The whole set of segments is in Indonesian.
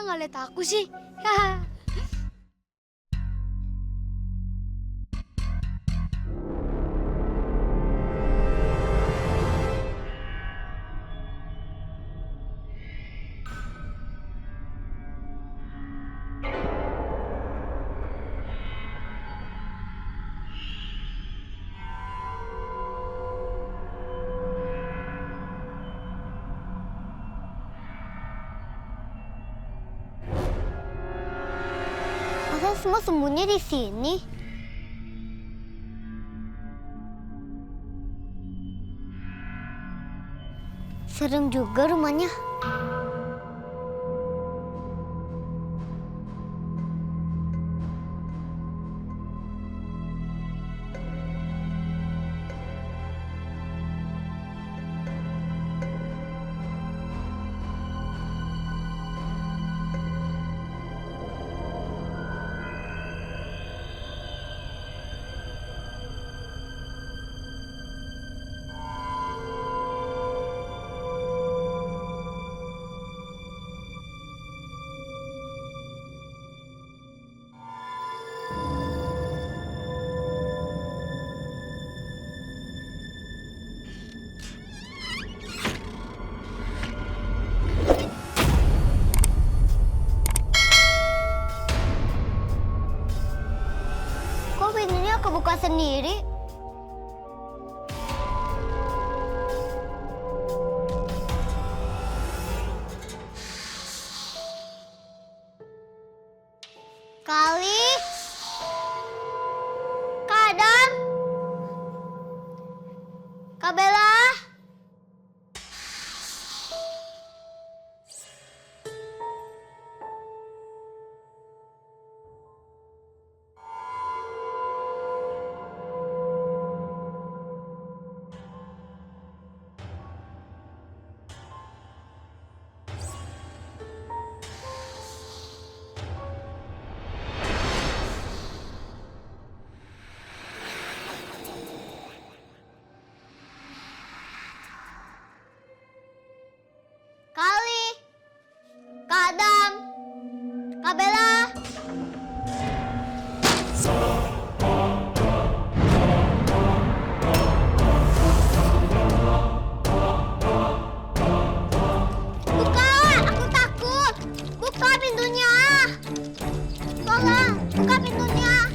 nggak lihat aku sih? Haha. Masa semua sembunyi di sini? Serem juga rumahnya. Kok pintunya kebuka sendiri? Kali, kadang, Kak Bella. Kali, kadang, Kak Bella. Buka, aku takut. Buka pintunya. Tolong, buka pintunya.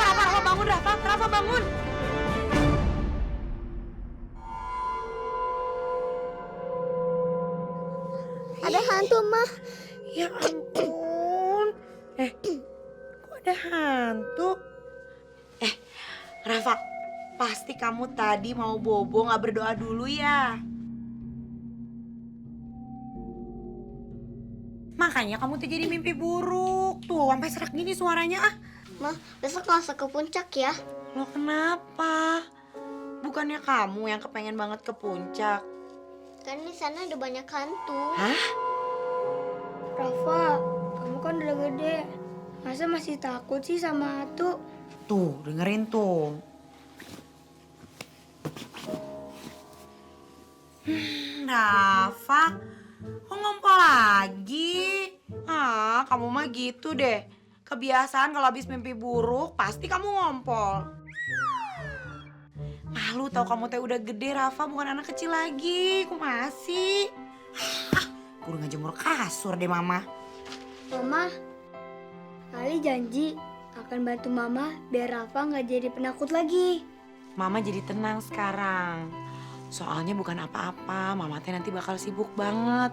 Rafa, bangun Rafa, bangun. Ada hantu, Mah. Ya ampun. Kok ada hantu? Rafa, pasti kamu tadi mau bobo nggak berdoa dulu ya? Makanya kamu tuh jadi mimpi buruk. Tuh, sampai serak gini suaranya ah. Mah, besok langsung ke puncak ya. Lo kenapa? Bukannya kamu yang kepengen banget ke puncak? Kan di sana ada banyak hantu. Hah? Rafa, kamu kan udah gede. Masa masih takut sih sama hantu? Tuh, dengerin tuh. Rafa, kok ngompol lagi? Ah, kamu mah gitu deh. Kebiasaan kalau habis mimpi buruk, pasti kamu ngompol. Malu tau kamu teh udah gede, Rafa, bukan anak kecil lagi. Kok masih? Kudu ngejemur kasur deh, Mama. Mama, Ali janji akan bantu Mama biar Rafa nggak jadi penakut lagi. Mama jadi tenang sekarang. Soalnya bukan apa-apa, Mama teh nanti bakal sibuk banget.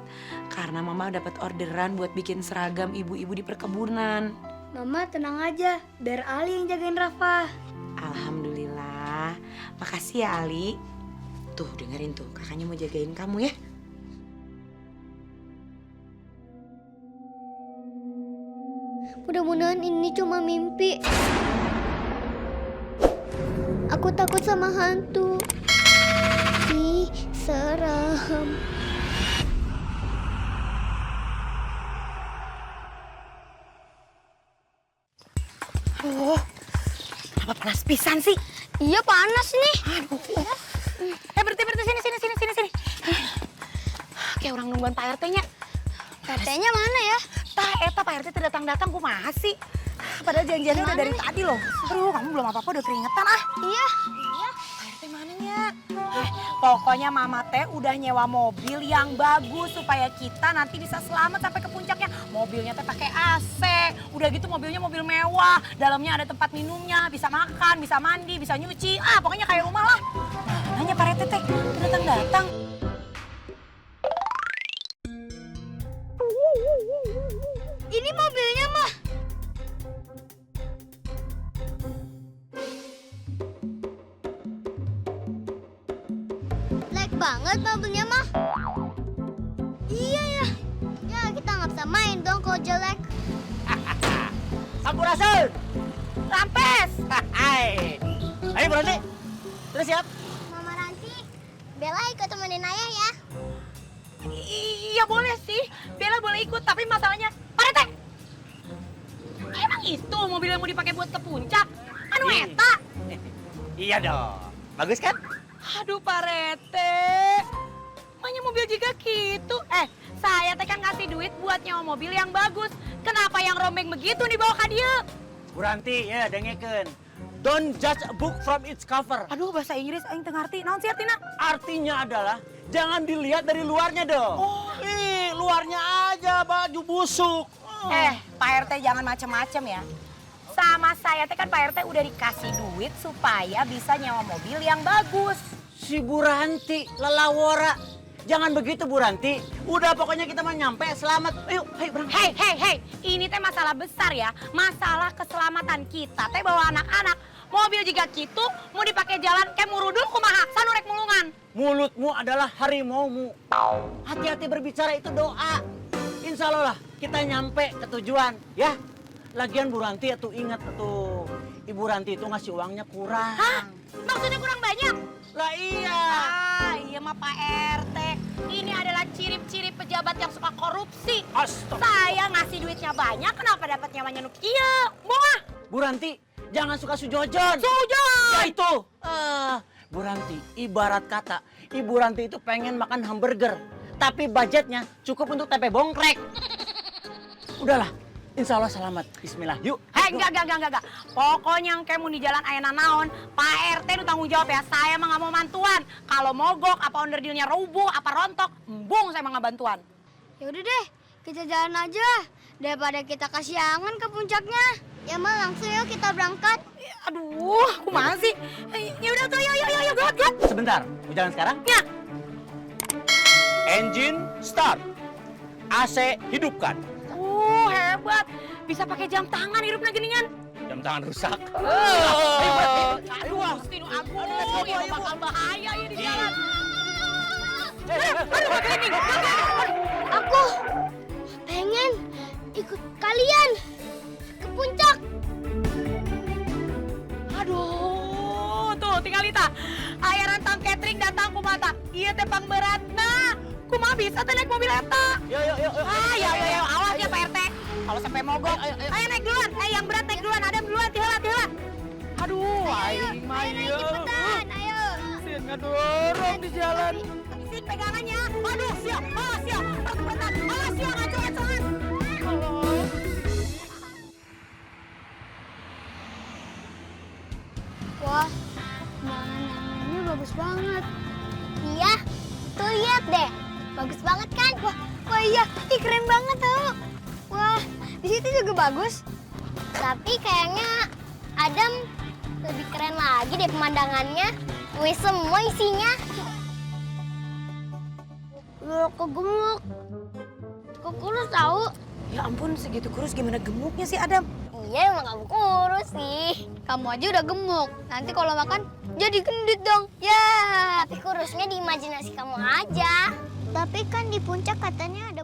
Karena Mama dapat orderan buat bikin seragam ibu-ibu di perkebunan. Mama tenang aja, biar Ali yang jagain Rafa. Alhamdulillah. Makasih ya Ali. Tuh dengerin tuh, kakaknya mau jagain kamu ya. Mudah-mudahan ini cuma mimpi. Aku takut sama hantu. Ih, seram. Kenapa panas pisan sih? Iya panas nih. Aduh. Berhenti sini. Kayak orang nungguan Pak RT-nya. PT-nya mana ya? Eta Pak RT datang kumaha sih? Padahal janjiannya udah dari tadi loh. Aduh, kamu belum apa-apa udah keringetan ah. Iya. Pak RT mananya? Pokoknya Mama teh udah nyewa mobil yang bagus supaya kita nanti bisa selamat sampai ke puncaknya. Mobilnya teh pakai AC. Udah gitu mobilnya mobil mewah. Dalamnya ada tempat minumnya, bisa makan, bisa mandi, bisa nyuci. Pokoknya kayak rumah lah. Mananya Pak RT teh datang. Ini mobilnya mah. Lag banget mobilnya mah. Iya ya. Ya kita nggak bisa main dong kalau jelek. Sampurasun. Rampes! Hai. Ayo berani. Terus siap? Mama Ranti, Bella ikut temenin ayah ya. Iya boleh sih, Bella boleh ikut, tapi masalahnya Pak RT. Emang itu mobil yang mau dipakai buat ke puncak? Anu eta? Iya dong. Bagus kan? Aduh Pak RT, makanya mobil juga gitu. Saya teh kan ngasih duit buat nyewa mobil yang bagus. Kenapa yang rombeng begitu dibawa ke dia? Bu Ranti, ya dengekeun. Don't judge a book from its cover. Aduh bahasa Inggris aing teu ngarti. Naon sih artina? Artinya adalah jangan dilihat dari luarnya dong. Oh. Luarnya aja baju busuk. Pak RT jangan macem-macem ya. Sama saya teh kan Pak RT udah dikasih duit supaya bisa nyewa mobil yang bagus. Si Bu Ranti, lelawora. Jangan begitu Bu Ranti. Udah pokoknya kita mau nyampe selamat. Ayo berangkat. Hei, ini teh masalah besar ya. Masalah keselamatan kita teh bawa anak-anak. Mobil juga gitu, mau dipakai jalan kayak murudul kumaha, sanurek mulungan. Mulutmu adalah harimaumu. Hati-hati berbicara itu doa. Insya Allah lah kita nyampe ke tujuan ya. Lagian Bu Ranti tuh ingat tuh, Ibu Ranti itu ngasih uangnya kurang. Hah? Maksudnya kurang banyak? Lah iya. Iya mah Pak RT. Ini adalah ciri-ciri pejabat yang suka korupsi. Astaga. Saya ngasih duitnya banyak, kenapa dapat nyawanya nu kieu? Moah. Bu Ranti, jangan suka sujojon. Sujon. Ya itu. Bu Ranti, ibarat kata, Ibu Ranti itu pengen makan hamburger. Tapi budgetnya cukup untuk tempe bongkrek. Udahlah, insya Allah selamat. Bismillah, yuk. Enggak. Pokoknya yang kamu di jalan ayana naon, Pak RT itu tanggung jawab ya. Saya mah nggak mau mantuan. Kalau mogok, apa onderdilnya rubuh, apa rontok, embung saya mah nggak bantuan. Ya udah deh, kita jalan aja daripada kita kasiangan ke puncaknya. Ya mah langsung yuk kita berangkat. Aduh, aku masih. Ya udah tuh, yuk, got. Sebentar, mau jalan sekarang? Ya. Engine start. AC hidupkan. Hebat. Bisa pakai jam tangan hidupnya geningan. Jam tangan rusak. Aduh, Gusti nu Agung, ya bakal bahaya ya di jalan. Aduh, gening. Aku pengen ikut kalian ke puncak. Aduh, tuh tinggal Lita. Aya rantang catering datang kumata. Iya teh pangberatna. Kumaha bisa teh naik mobil eta? Yuk. Ya, awas ya Pak RT. Kalau sampai mogok, ayo naik duluan. Yang berat naik duluan, Adam duluan, tiheula. Aduh, aing mah ieu. Cepetan, ayo. Sin ngedorong di jalan. Sin pegangannya. Aduh, siap. Percepetan. Awas siap, ngacung-ngacungan. Wah, pemandangan ini bagus banget. Iya, tuh lihat deh. Bagus banget kan? Wah iya, keren banget tuh. Wah, di situ juga bagus. Tapi kayaknya Adam lebih keren lagi deh pemandangannya. Wih, semua isinya. Kok gemuk? Kok kurus tahu? Ya ampun, segitu kurus gimana gemuknya sih Adam? Iya, emang kamu kurus sih. Kamu aja udah gemuk. Nanti kalau makan jadi gendut dong. Ya. Tapi kurusnya di imajinasi kamu aja. Tapi kan di puncak katanya ada